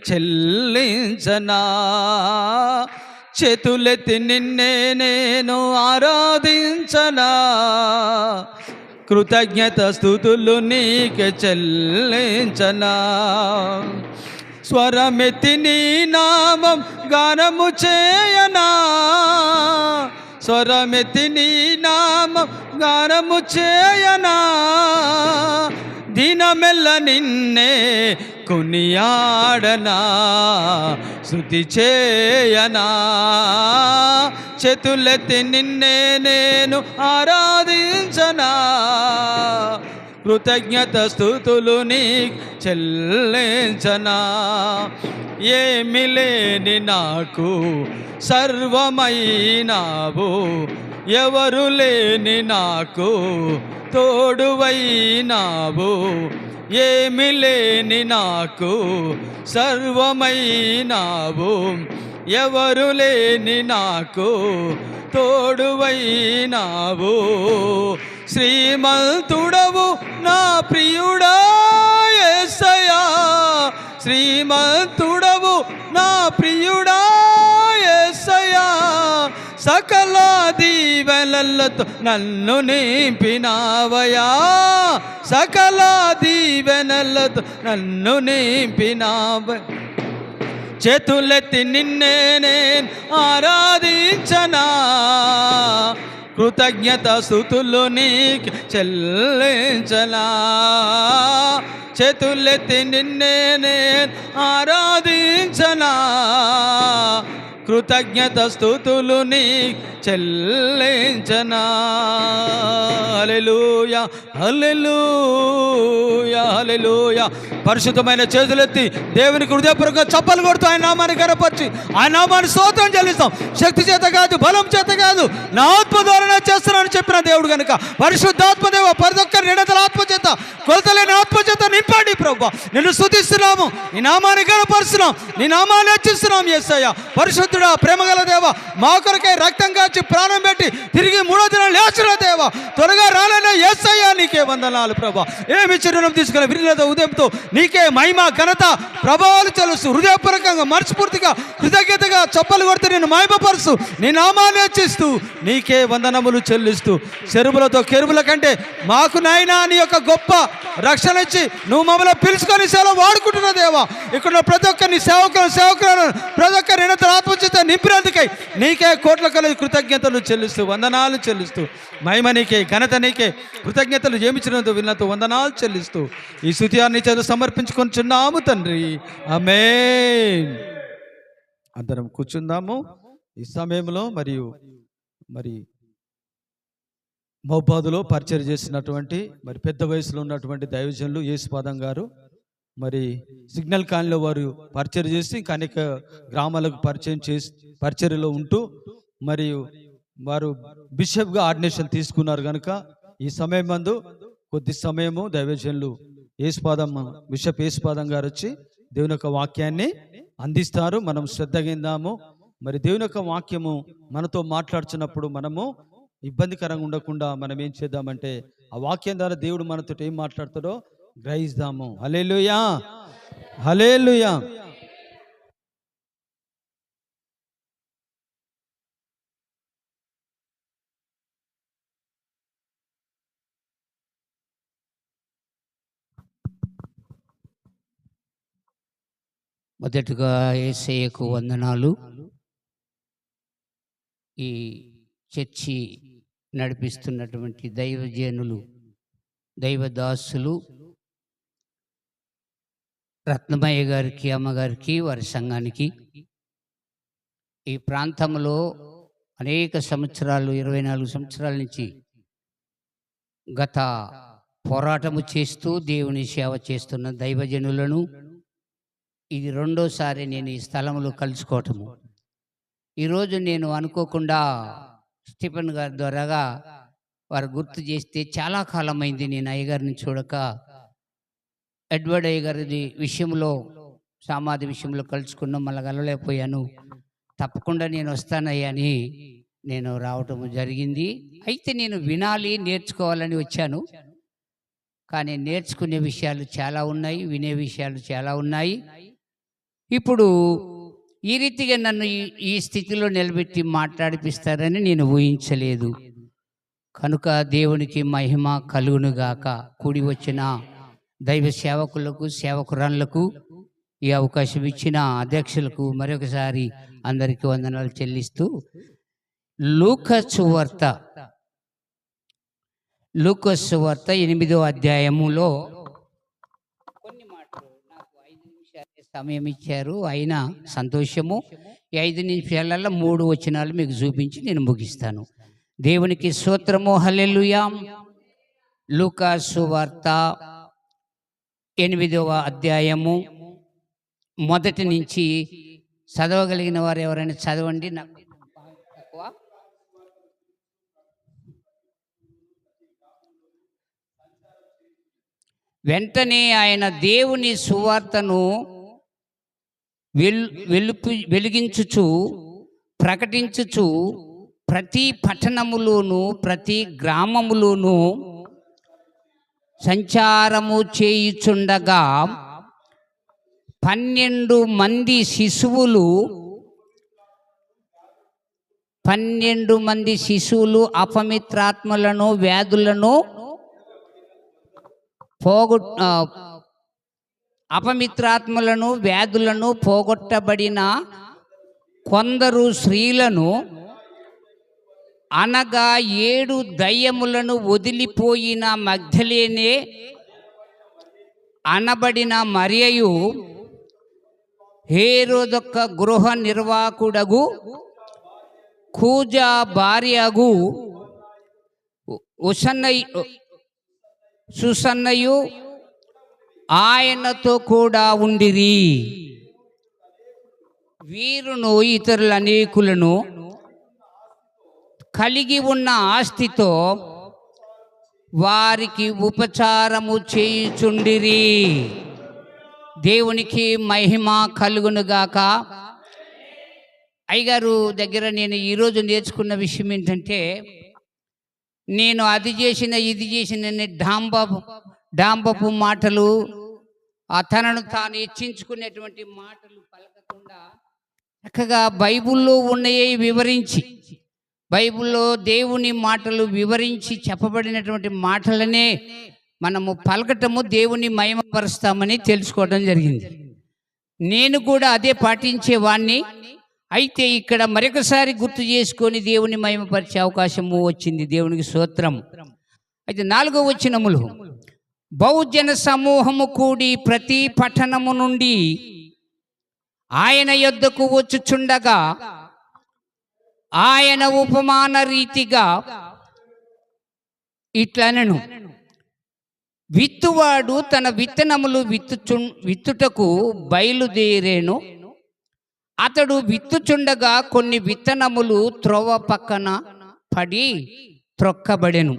చెల్లించనా, చేతులెత్తి నిన్నే నేను ఆరాధించనా, కృతజ్ఞత స్తుతులు నీకే చెల్లించనా, స్వరమెత్తి నీ నామం గానము చేయనా, స్వరమెత్తి నీ నామం గానము చేయనా, దినమెల్ల నిన్నే కొనియాడనా, స్తుతి చేయనా, చేతులెత్తి నిన్నే నేను ఆరాధించనా, కృతజ్ఞత స్తుతులు నీకు చెల్లించనా, ఏమి లేని నాకు సర్వమైనావు, ఎవరు లేని నాకు తోడువైనావు, ఏమి లేని నాకు సర్వమైనావు, ఎవరు లేని నాకు తోడువైనావు, శ్రీమంతుడవు నా ప్రియుడా యేసయ్యా, శ్రీమంతుడవు నా ప్రియుడా యేసయ్యా, సకల దీవెనలతో నన్ను నింపినావయా, సకల దీవెనలతో నన్ను నింపినావ, చేతులెత్తి నిన్నే నేను ఆరాధించనా, కృతజ్ఞత స్తుతులు నీకు చెల్లించనా, చేతులెత్తి నిన్నే నేను ఆరాధించనా, కృతజ్ఞత స్తుతులు నీకు చెల్లించనా, హల్లెలూయా హల్లెలూయా హల్లెలూయా. పరిశుద్ధమైన చేతులెత్తి దేవునికి హృదయపూర్వకంగా చప్పలు కొడుతూ ఆయన నామాన్ని గణపరిచి ఆయన నామాన్ని స్తోత్రం చెల్లిస్తాం. శక్తి చేత కాదు, బలం చేత కాదు, నా ఆత్మ ద్వారానే చేస్తున్నానని చెప్పిన దేవుడు కనుక పరిశుద్ధాత్మదేవ ప్రతి ఒక్కరి నిడతల ఆత్మ చేత, కొలతలేని ఆత్మ చేత నింపండి ప్రభువా. నిన్ను స్తుతిస్తున్నాము, నీ నామాన్ని గణపరుస్తున్నాం, నీ నామాన్ని హెచ్చిస్తున్నాం యేసయ్యా. పరిశుద్ధుడా, ప్రేమగల దేవ, మా కొరకై రక్తం కాచి ప్రాణం పెట్టి తిరిగి 3వ దినం లేచిన దేవ, త్వరగా రాలేనే యేసయ్యా, నీకే వందనాలు ప్రభువా. ఏమి చిరునం తీసుకుని విరిగిన ఉదయంతో నీకే మహిమ ఘనత ప్రభావాలు చెల్లిస్తూ హృదయపూర్వకంగా మనస్ఫూర్తిగా కృతజ్ఞతగా చప్పలు కొడుతూ నేను మహిమపరుస్తూ నీ నామాన్ని హెచ్చిస్తూ నీకే వందనములు చెల్లిస్తూ, చెరువులతో కెరువుల కంటే మాకు నాయనా నీ యొక్క గొప్ప రక్షణ ఇచ్చి నువ్వు మమ్మల్ని పిలుచుకొని సేవ వాడుకుంటున్న దేవా. ఇక్కడ ప్రతి ఒక్కరిని సేవకులను ప్రతి ఒక్కరి నిరంతర ఆత్మచేత నింపినందుకై నీకే కోట్ల కొలది కృతజ్ఞతలు చెల్లిస్తూ వందనాలు చెల్లిస్తూ, మహిమ నీకే, ఘనత నీకే, కృతజ్ఞతలు ఏమిచ్చినందుకు విన్నతో వందనాలు చెల్లిస్తూ ఈ స్తుతియాన్ని చేత సమర్పించుకొనిచున్నాము తండ్రి, ఆమేన్. అందరం కూర్చుందాము. ఈ సమయంలో మరి మహబాదులో పరిచయం చేసినటువంటి పెద్ద వయసులో ఉన్నటువంటి దైవజనులు యేసుపాదం గారు సిగ్నల్ కాలనీలో వారు పరిచయం చేసి ఇంకా అనేక గ్రామాలకు పరిచర్యలో ఉంటూ వారు బిషప్గా ఆర్డినేషన్ తీసుకున్నారు కనుక ఈ సమయం మందు కొద్ది సమయము దైవజనులు బిషప్ యేసుపాదం గారు వచ్చి దేవుని యొక్క వాక్యాన్ని అందిస్తారు. మనం శ్రద్ధగా విందాము. దేవుని యొక్క వాక్యము మనతో మాట్లాడుతున్నప్పుడు మనము ఇబ్బందికరంగా ఉండకుండా మనం ఏం చేద్దామంటే ఆ వాక్యం ద్వారా దేవుడు మనతో ఏం మాట్లాడతాడో గ్రహిస్తాము. హల్లెలూయా హల్లెలూయా. మొదటగా యేసయ్యకు వందనాలు. ఈ చర్చి నడిపిస్తున్నటువంటి దైవజనులు, దైవదాసులు రత్నమయ్య గారికి, అమ్మగారికి, వారి సంఘానికి, ఈ ప్రాంతంలో అనేక సంవత్సరాలు 24 సంవత్సరాల నుంచి గత పోరాటము చేస్తూ దేవుని సేవ చేస్తున్న దైవజనులను ఇది రెండోసారి నేను ఈ స్థలంలో కలుసుకోవటము. ఈరోజు నేను అనుకోకుండా స్టీఫెన్ గారి ద్వారాగా వారు గుర్తు చేస్తే చాలా కాలమైంది నేను అయ్యగారిని చూడక. ఎడ్వర్డ్ అయ్య గారి విషయంలో, సమాధి విషయంలో కలుసుకున్నాం, మళ్ళీ కలవలేకపోయాను. తప్పకుండా నేను వస్తానయ్యా అని నేను రావటం జరిగింది. అయితే నేను వినాలి, నేర్చుకోవాలని వచ్చాను. కానీ నేర్చుకునే విషయాలు చాలా ఉన్నాయి, వినే విషయాలు చాలా ఉన్నాయి. ఇప్పుడు ఈ రీతిగా నన్ను ఈ స్థితిలో నిలబెట్టి మాట్లాడిపిస్తారని నేను ఊహించలేదు. కనుక దేవునికి మహిమ కలుగునుగాక. కూడి వచ్చిన దైవ సేవకులకు, సేవకురాళ్లకు, ఈ అవకాశం ఇచ్చిన అధ్యక్షులకు మరొకసారి అందరికీ వందనాలు చెల్లిస్తూ, లూకా సువార్త 8వ అధ్యాయములో కొన్ని మాటలు, నాకు 5 నిమిషాలే సమయం ఇచ్చారు, అయినా సంతోషము. ఈ 5 నిమిషాలలో 3 వచనాలు మీకు చూపించి నేను ముగిస్తాను. దేవునికి స్తోత్రము, హల్లెలూయా. లూకా సువార్త 8వ అధ్యాయము మొదటి నుంచి చదవగలిగిన వారు ఎవరైనా చదవండి. నాకు తక్కువ. వెంటనే ఆయన దేవుని సువార్తను వెలిగించుచు ప్రకటించుచు ప్రతి పట్టణములోను ప్రతి గ్రామములోను సంచారము చేయుచుండగా 12 మంది శిశువులు అపవిత్రాత్మలను వ్యాధులను పోగొట్టబడిన కొందరు స్త్రీలను, అనగా 7 దయ్యములను వదిలిపోయిన మగ్దలేనే అనబడిన మరియయు, హేరోదొక్క గృహ నిర్వాహకుడగు కూజా భార్యగు సుసన్నయు ఆయనతో కూడా ఉండిరి. వీరును ఇతరుల అనేకులను కలిగి ఉన్న ఆస్తితో వారికి ఉపచారము చేయుచుండిరి. దేవునికి మహిమ కలుగునుగాక. అయ్యగారు దగ్గర నేను ఈరోజు నేర్చుకున్న విషయం ఏంటంటే, నేను అది చేసిన ఇది చేసిన డాంబపు మాటలు, తనను తాను హెచ్చించుకునేటువంటి మాటలు పలకకుండా చక్కగా బైబిల్లో ఉన్నాయే వివరించి, బైబిల్లో దేవుని మాటలు వివరించి చెప్పబడినటువంటి మాటలనే మనము పలకటము దేవుని మహిమపరుస్తామని తెలుసుకోవడం జరిగింది. నేను కూడా అదే పాటించేవాడిని. అయితే ఇక్కడ మరొకసారి గుర్తు చేసుకొని దేవుని మహిమపరిచే అవకాశము వచ్చింది. దేవునికి స్తోత్రం. అయితే 4వ వచనములు, బహుజన సమూహము కూడి ప్రతి పట్టణము నుండి ఆయన యొద్దకు వచ్చుచుండగా ఆయన ఉపమాన రీతిగా ఇట్లనెను, విత్తువాడు తన విత్తనములు విత్తుటకు బయలుదేరేను. అతడు విత్తుచుండగా కొన్ని విత్తనములు త్రోవ పక్కన పడి త్రొక్కబడెను.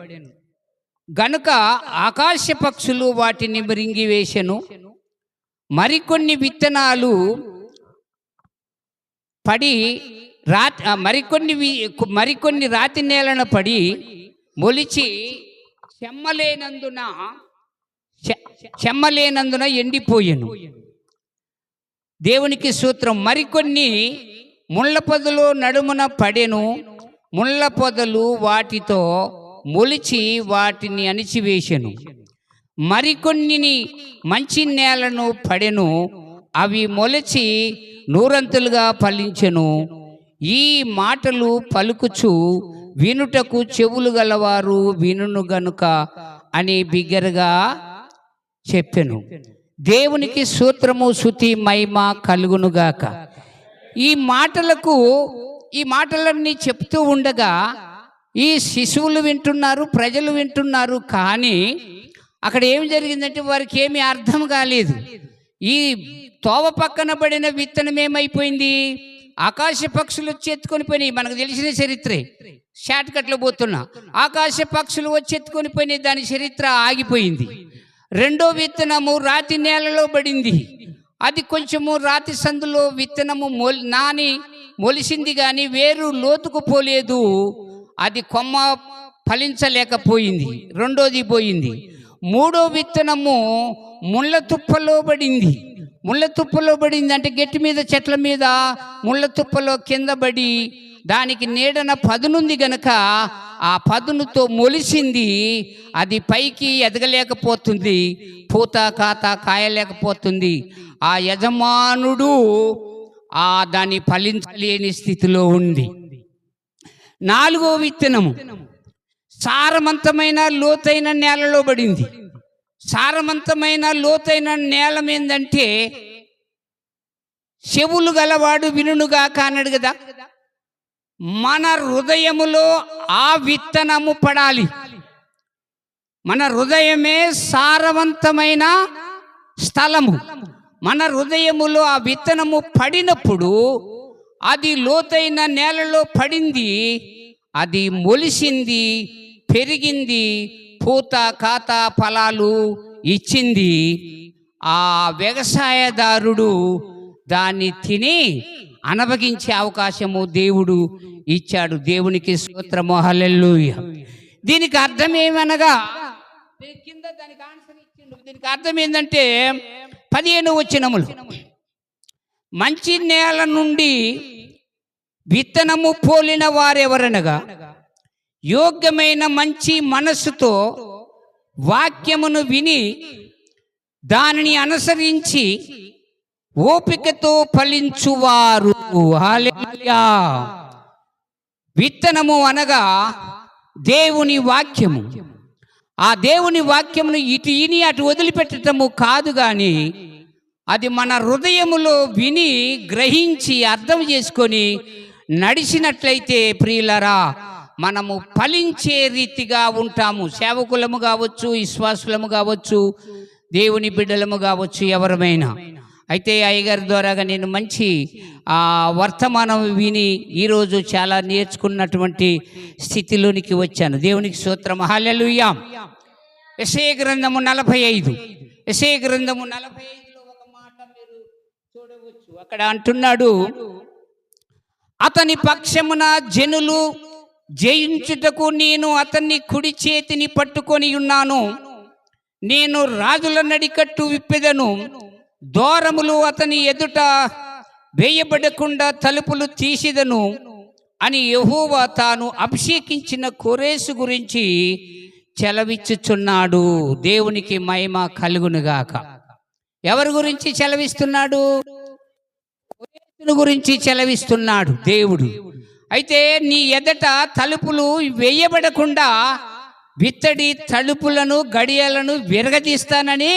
గనుక ఆకాశ పక్షులు వాటిని మృంగివేశెను. మరికొన్ని విత్తనాలు పడి మరికొన్ని రాతి నేలన పడి మొలిచి చెమ్మలేనందున ఎండిపోయెను. దేవునికి స్తోత్రం. మరికొన్ని ముళ్ళ పొదలు నడుమున పడెను. ముళ్ళ పొదలు వాటితో మొలిచి వాటిని అణిచివేశెను. మరికొన్ని మంచి నేలను పడెను. అవి మొలిచి 100 ఫలించెను. ఈ మాటలు పలుకుచు వినుటకు చెవులు గలవారు వినును గనుక అని బిగ్గరగా చెప్పెను. దేవునికి స్తోత్రము, స్తుతి, మహిమ కలుగునుగాక. ఈ మాటలన్నీ చెప్తూ ఉండగా ఈ శిశువులు వింటున్నారు, ప్రజలు వింటున్నారు. కానీ అక్కడ ఏం జరిగిందంటే వారికి ఏమీ అర్థం కాలేదు. ఈ తోవ పక్కన పడిన విత్తనం ఏమైపోయింది? ఆకాశ పక్షులు వచ్చి ఎత్తుకొని పోయినాయి. మనకు తెలిసిన చరిత్రే, షార్ట్ కట్లో పోతున్నా. ఆకాశ పక్షులు వచ్చి ఎత్తుకొని పోయినాయి, దాని చరిత్ర ఆగిపోయింది. రెండో విత్తనము రాతి నేలలో పడింది. అది కొంచెము రాతి సందులో విత్తనము నాని మొలిసింది, కానీ వేరు లోతుకు పోలేదు. అది కొమ్మ ఫలించలేకపోయింది. రెండోది పోయింది. మూడో విత్తనము ముళ్ళ తుప్పలో పడింది. ముళ్ళ తుప్పలో పడింది అంటే గట్టి మీద చెట్ల మీద ముళ్ళ తుప్పలో కింద పడి దానికి నీడన పదునుంది గనక ఆ పదునుతో మొలిసింది. అది పైకి ఎదగలేకపోతుంది, పూత కాత కాయలేకపోతుంది. ఆ యజమానుడు దాన్ని ఫలించలేని స్థితిలో ఉంది. 4వ విత్తనము సారవంతమైన లోతైన నేలలో పడింది. సారవంతమైన లోతైన నేల ఏందంటే చెవులు గలవాడు వినుగా కానడు కదా. మన హృదయములో ఆ విత్తనము పడాలి. మన హృదయమే సారవంతమైన స్థలము. మన హృదయములో ఆ విత్తనము పడినప్పుడు అది లోతైన నేలలో పడింది, అది మొలిసింది, పెరిగింది, పూత కాత ఫలాలు ఇచ్చింది. ఆ వ్యవసాయదారుడు దాన్ని తిని అనుభవించే అవకాశము దేవుడు ఇచ్చాడు. దేవునికి స్తోత్రము, హల్లెలూయా. దీనికి అర్థం ఏమనగా కింద దానికి ఆన్సర్ ఇచ్చిండు. దీనికి అర్థం ఏంటంటే 15వ వచనములు, మంచి నేల నుండి విత్తనము పోలిన వారెవరనగా యోగ్యమైన మంచి మనస్సుతో వాక్యమును విని దానిని అనుసరించి ఓపికతో ఫలించువారు. హల్లెలూయా. విత్తనము అనగా దేవుని వాక్యము. ఆ దేవుని వాక్యమును ఇటు ఇని అటు వదిలిపెట్టటము కాదు, కానీ అది మన హృదయములో విని గ్రహించి అర్థం చేసుకొని నడిచినట్లయితే ప్రియులరా మనము ఫలించే రీతిగా ఉంటాము. సేవకులము కావచ్చు, విశ్వాసులము కావచ్చు, దేవుని బిడ్డలము కావచ్చు, ఎవరమైనా. అయితే అయ్యగారి ద్వారాగా నేను మంచి వర్తమానం విని ఈరోజు చాలా నేర్చుకున్నటువంటి స్థితిలోనికి వచ్చాను. దేవునికి స్తోత్రం, హల్లెలూయా. యెషయా గ్రంథము 45, యెషయా గ్రంథము 45లో ఒక మాట మీరు చూడవచ్చు. అక్కడ అంటున్నాడు, అతని పక్షమున జనులు జయించుటకు నేను అతన్ని కుడి చేతిని పట్టుకొని ఉన్నాను. నేను రాజుల నడికట్టు విప్పెదను, దూరములు అతని ఎదుట వేయబడకుండా తలుపులు తీసిదను అని యెహోవా తాను అభిషేకించిన కోరేసు గురించి చెలవిచ్చుచున్నాడు. దేవునికి మహిమ కలుగునుగాక. ఎవరి గురించి చెలవిస్తున్నాడు? కోరేసును గురించి చెలవిస్తున్నాడు దేవుడు. అయితే నీ ఎదట తలుపులు వేయబడకుండా విత్తడి తలుపులను గడియలను విరగదీస్తానని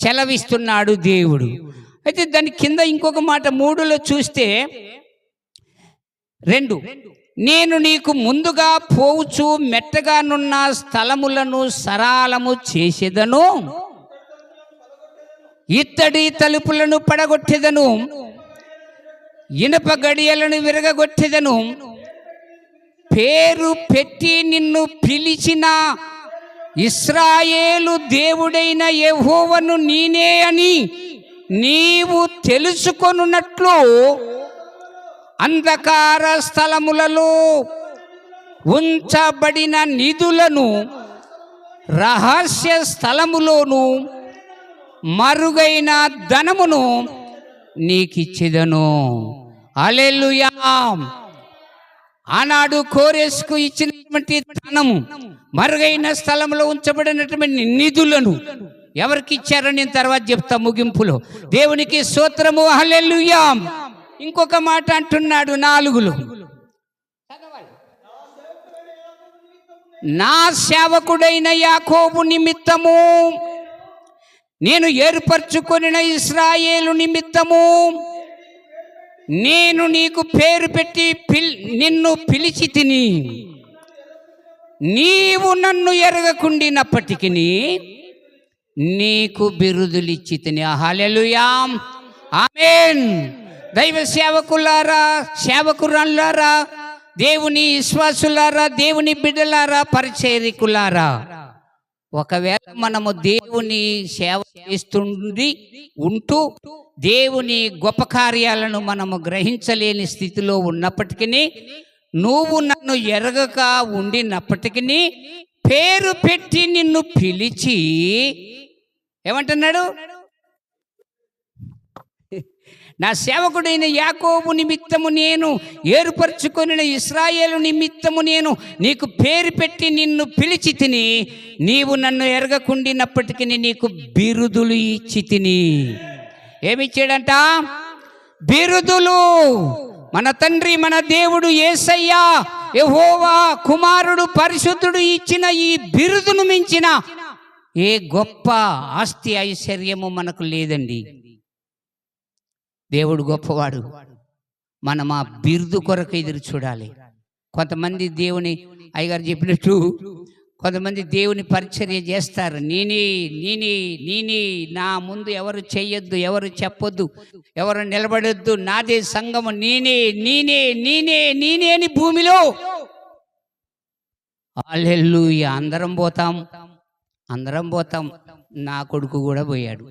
చెలవిస్తున్నాడు దేవుడు. అయితే దాని కింద ఇంకొక మాట 3లో చూస్తే 2, నేను నీకు ముందుగా పోవచ్చు మెట్టగానున్న స్థలములను సరాలము చేసేదను, ఇత్తడి తలుపులను పడగొట్టెదను, ఇనుప గడియలను విరగగొట్టెదను, పేరు పెట్టి నిన్ను పిలిచిన ఇశ్రాయేలు దేవుడైన యెహోవాను నేనే అని నీవు తెలుసుకొనున్నట్లు అంధకార స్థలములలో ఉంచబడిన నిధులను రహస్య స్థలములోను మరుగైన ధనమును నీకిచ్చెదను. హల్లెలూయా. ఆనాడు కోరేసుకు ఇచ్చినటువంటి ధనము, మరుగైన స్థలంలో ఉంచబడినటువంటి నిధులను ఎవరికి ఇచ్చారని నేను తర్వాత చెప్తా ముగింపులో. దేవునికి స్తోత్రము, హల్లెలూయా. ఇంకొక మాట అంటున్నాడు 4లో, నా సేవకుడైన యాకోబు నిమిత్తము, నేను ఏర్పరచుకొనిన ఇశ్రాయేలు నిమిత్తము నేను నీకు పేరు పెట్టి నిన్ను పిలిచి తిని, నీవు నన్ను ఎరగకుండినప్పటికీ నీకు బిరుదులిచ్చి తిని. హల్లెలూయా, ఆమేన్. దైవ సేవకులారా, సేవకురాళ్ళారా, దేవుని విశ్వాసులారా, దేవుని బిడ్డలారా, పరిచర్యకులారా, ఒకవేళ మనము దేవుని సేవ చేస్తుండి ఉంటూ దేవుని గొప్ప కార్యాలను మనము గ్రహించలేని స్థితిలో ఉన్నప్పటికీ, నువ్వు నన్ను ఎరగక ఉండినప్పటికీ పేరు పెట్టి నిన్ను పిలిచి ఏమంటున్నాడు? నా సేవకుడైన యాకోబు నిమిత్తము నేను ఏర్పరచుకొనిన ఇశ్రాయేలు నిమిత్తము నేను నీకు పేరు పెట్టి నిన్ను పిలిచి తిని, నీవు నన్ను ఎరగకుండినప్పటికీ నీకు బిరుదులు ఇచ్చి తిని. ఏమిచ్చాడంట? బిరుదులు. మన తండ్రి మన దేవుడు యేసయ్య యెహోవా కుమారుడు పరిశుద్ధుడు ఇచ్చిన ఈ బిరుదును మించిన ఏ గొప్ప ఆస్తి ఐశ్వర్యము మనకు లేదండి. దేవుడు గొప్పవాడు. మనం ఆ బిరుదు కొరకు ఎదురు చూడాలి. కొంతమంది దేవుని, అయ్యగారు చెప్పినట్టు కొంతమంది దేవుని పరిచర్య చేస్తారు. నేనే నేనే నేనే, నా ముందు ఎవరు చెయ్యొద్దు, ఎవరు చెప్పొద్దు, ఎవరు నిలబడొద్దు, నాదే సంఘము, నేనే నేనే నేనే నేనే అని భూమిలో హల్లెలూయా. అందరం పోతాం. నా కొడుకు కూడా పోయాడు.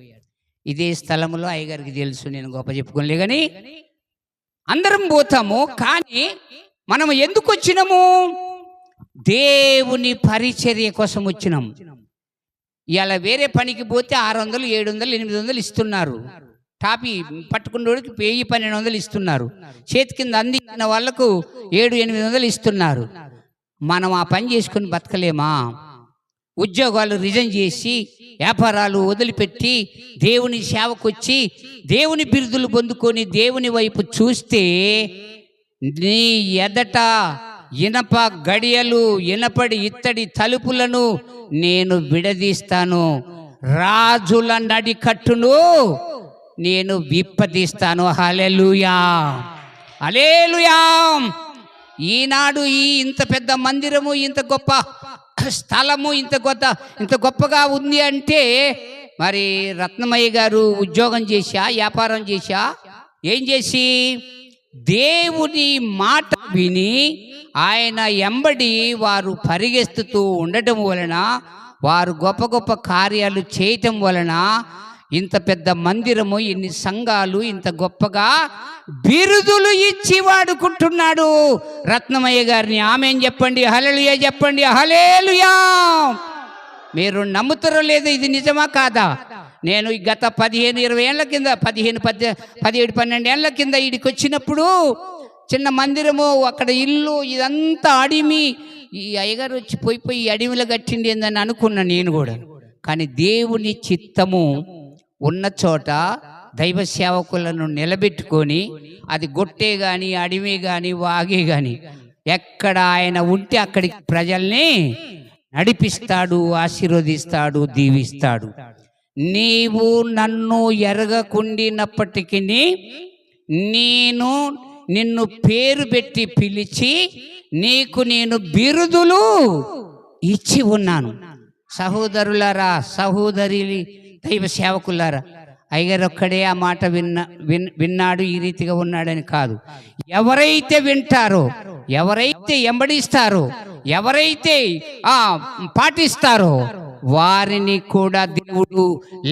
ఇదే స్థలంలో అయ్యగారికి తెలుసు, నేను గొప్ప చెప్పుకోలే, కానీ అందరం పోతాము. కానీ మనం ఎందుకు వచ్చినాము? దేవుని పరిచర్య కోసం వచ్చినాం. ఇలా వేరే పనికి పోతే 600, 700, 800 ఇస్తున్నారు. టాపీ పట్టుకున్నోడికి 1000, 1200 ఇస్తున్నారు. చేతి కింద అందించిన వాళ్లకు 700-800 ఇస్తున్నారు. మనం ఆ పని చేసుకుని బతకలేమా? ఉద్యోగాలు రిజైన్ చేసి, వ్యాపారాలు వదిలిపెట్టి దేవుని సేవకొచ్చి దేవుని బిరుదులు పొందుకొని దేవుని వైపు చూస్తే నీ ఎదట ఇనప గడియలు, ఇనపడి ఇత్తడి తలుపులను నేను విడదీస్తాను, రాజుల నడికట్టును నేను విప్పదీస్తాను. హల్లెలూయా, హల్లెలూయా. ఈనాడు ఈ ఇంత పెద్ద మందిరము, ఇంత గొప్ప స్థలము, ఇంత గొప్పగా ఉంది అంటే మరి రత్నమయ్య గారు ఉద్యోగం చేశా, వ్యాపారం చేశా, ఏం చేసి దేవుని మాట విని ఆయన ఎంబడి వారు పరిగెత్తుతూ ఉండటం వలన, వారు గొప్ప గొప్ప కార్యాలు చేయటం వలన ఇంత పెద్ద మందిరము, ఇన్ని సంఘాలు ఇంత గొప్పగా బిరుదులు ఇచ్చి వాడుకుంటున్నాడు రత్నమయ్య గారిని. ఆమేన్ చెప్పండి, హల్లెలూయా చెప్పండి, హల్లెలూయా. మీరు నమ్ముతారో లేదో, ఇది నిజమా కాదా? నేను గత 15-20 ఏళ్ల కింద, 17-12 ఏళ్ల కింద ఈడికి వచ్చినప్పుడు చిన్న మందిరము, అక్కడ ఇల్లు, ఇదంతా అడిమి, ఈ అయ్యగారు వచ్చి పోయి అడవిలో కట్టిండి ఏందని అనుకున్నా నేను కూడా. కానీ దేవుని చిత్తము ఉన్న చోట దైవ సేవకులను నిలబెట్టుకొని, అది గొట్టే కానీ, అడవి కానీ, వాగే కానీ, ఎక్కడ ఆయన ఉంటే అక్కడికి ప్రజల్ని నడిపిస్తాడు, ఆశీర్వదిస్తాడు, దీవిస్తాడు. నీవు నన్ను ఎరగకుండినప్పటికీ నేను నిన్ను పేరు పెట్టి పిలిచి నీకు నేను బిరుదులు ఇచ్చి ఉన్నాను. సహోదరులారా, సహోదరి, దైవ సేవకులారా, అయ్యగారు ఒక్కడే ఆ మాట విన్నాడు, ఈ రీతిగా ఉన్నాడని కాదు. ఎవరైతే వింటారో, ఎవరైతే ఎంబడిస్తారో, ఎవరైతే పాటిస్తారో వారిని కూడా దేవుడు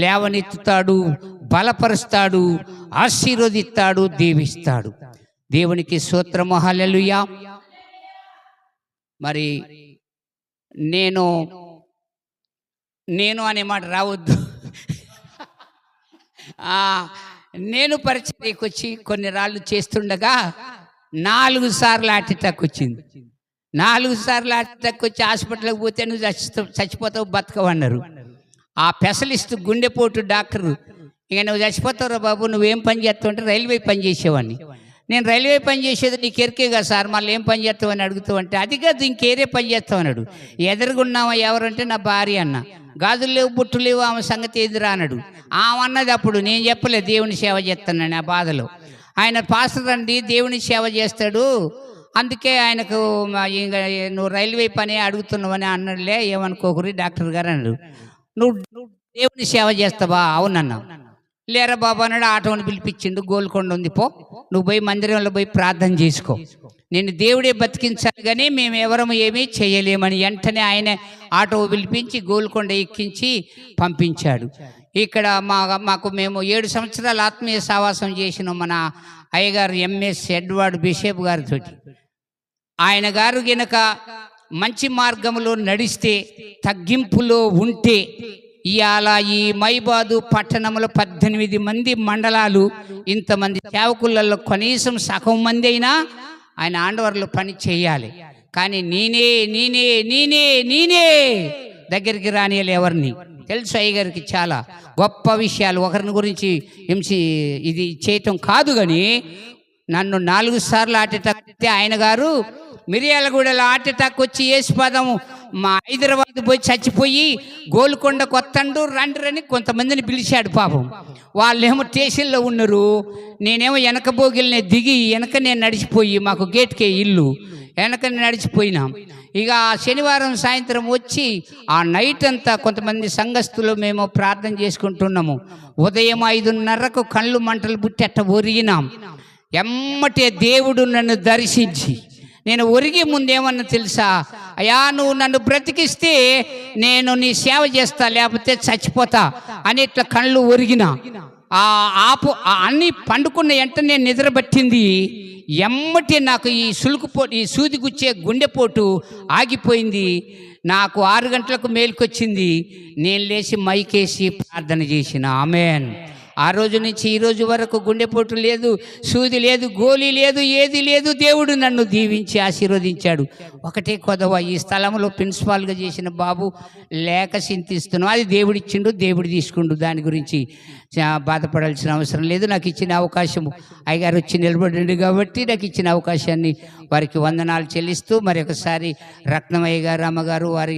లేవనెత్తుతాడు, బలపరుస్తాడు, ఆశీర్వదిస్తాడు, దీవిస్తాడు. దేవునికి స్తోత్రము, హల్లెలూయా. మరి నేను అనే మాట రావద్దు. నేను పరిచర్యకు వచ్చి కొన్ని రాళ్ళు చేస్తుండగా 4 సార్లు హార్ట్ అటాక్ వచ్చింది. 4 సార్లు హార్ట్ అటాక్ వచ్చి హాస్పిటల్కి పోతే నువ్వు చచ్చిపోతావు, బతకవన్నారు. ఆ స్పెషలిస్ట్ గుండెపోటు డాక్టరు, ఇక నువ్వు చచ్చిపోతావురా బాబు, నువ్వేం పని చేస్తావు అంటే రైల్వే పని చేసేవాడిని. నేను రైల్వే పని చేసేది నీకు ఎరికే కదా సార్, మళ్ళీ ఏం పని చేస్తావని అడుగుతావు అంటే, అది కాదు ఇంకేరే పని చేస్తావన్నాడు. ఎదురుగున్నావా ఎవరంటే నా భార్య అన్న. గాజులు లేవు, బుట్టు లేవు, ఆమె సంగతి ఎదురా అన్నాడు. ఆమె అన్నది అప్పుడు, నేను చెప్పలేదు దేవుని సేవ చేస్తానని ఆ బాధలో. ఆయన పాస్టర్ అండి, దేవుని సేవ చేస్తాడు, అందుకే ఆయనకు నువ్వు రైల్వే పని అడుగుతున్నావని అన్నాడులే, ఏమనుకోకరి డాక్టర్ గారు అన్నాడు. నువ్వు దేవుని సేవ చేస్తావా? అవునన్నా. లేరా బాబా అన్నాడు. ఆటోని పిలిపించిండు, గోల్కొండ ఉంది, పో నువ్వు పోయి మందిరంలో పోయి ప్రార్థన చేసుకో, నేను దేవుడే బతికించాలి కానీ మేము ఎవరము ఏమీ చేయలేమని వెంటనే ఆయన ఆటో పిలిపించి గోల్కొండ ఎక్కించి పంపించాడు. ఇక్కడ మేము 7 సంవత్సరాలు ఆత్మీయ సావాసం చేసిన మన అయ్యగారు ఎంఎస్ ఎడ్వర్డ్ బిషప్ గారితో. ఆయన గారు గనక మంచి మార్గంలో నడిస్తే, తగ్గింపులో ఉంటే ఇవాళ ఈ మైబాదు పట్టణంలో 18 మంది మండలాలు, ఇంతమంది సేవకులలో కనీసం సగం మంది అయినా ఆయన ఆండవర్లో పని చేయాలి. కానీ నేనే దగ్గరికి రానియాలి ఎవరిని. తెలుసు అయ్యగారికి చాలా గొప్ప విషయాలు, ఒకరిని గురించి ఇది చేయటం కాదు. కానీ నన్ను 4 సార్లు హార్ట్ అటాక్ అయితే ఆయన గారు మిర్యాలగూడలో హార్ట్ అటాక్ వచ్చి యేసుపాదం మా హైదరాబాద్ పోయి చచ్చిపోయి గోల్కొండ కొత్తండు రండి కొంతమందిని పిలిచాడు. పాపం వాళ్ళేమో స్టేషన్లో ఉన్నారు, నేనేమో వెనక బోగిల్ని దిగి వెనక నేను నడిచిపోయి, మాకు గేట్కే ఇల్లు, వెనక నడిచిపోయినాం. ఇక శనివారం సాయంత్రం వచ్చి ఆ నైట్ అంతా కొంతమంది సంఘస్థులు మేము ప్రార్థన చేసుకుంటున్నాము. ఉదయం 5:30కు కళ్ళు మంటలు పుట్టి అట్ట ఒరిగినాం. ఎమ్మటే దేవుడు నన్ను దర్శించి, నేను ఒరిగే ముందేమన్నా తెలుసా, అయ్యా నువ్వు నన్ను బ్రతికిస్తే నేను నీ సేవ చేస్తా, లేకపోతే చచ్చిపోతా అని ఇట్లా కళ్ళు ఒరిగిన. అన్ని పండుకున్న వెంటనే నిద్ర పట్టింది. ఎమ్మటి నాకు ఈ సూది గుచ్చే గుండెపోటు ఆగిపోయింది. నాకు 6 గంటలకు మేలుకొచ్చింది. నేను లేచి మైకేసి ప్రార్థన చేసిన. ఆమేన్. ఆ రోజు నుంచి ఈ రోజు వరకు గుండెపోటు లేదు, సూది లేదు, గోళీ లేదు, ఏది లేదు. దేవుడు నన్ను దీవించి ఆశీర్వదించాడు. ఒకటే కొదవ, ఈ స్థలంలో ప్రిన్సిపాల్గా చేసిన బాబు లేక చింతిస్తున్నాం. అది దేవుడిచ్చిండు, దేవుడు తీసుకుండు. దాని గురించి బాధపడాల్సిన అవసరం లేదు. నాకు ఇచ్చిన అవకాశం అయ్యగారు వచ్చి నిలబడిండు కాబట్టి నాకు ఇచ్చిన అవకాశాన్ని వారికి వందనాలు చెల్లిస్తూ మరొకసారి రత్నమయ్య గారు, అమ్మగారు వారి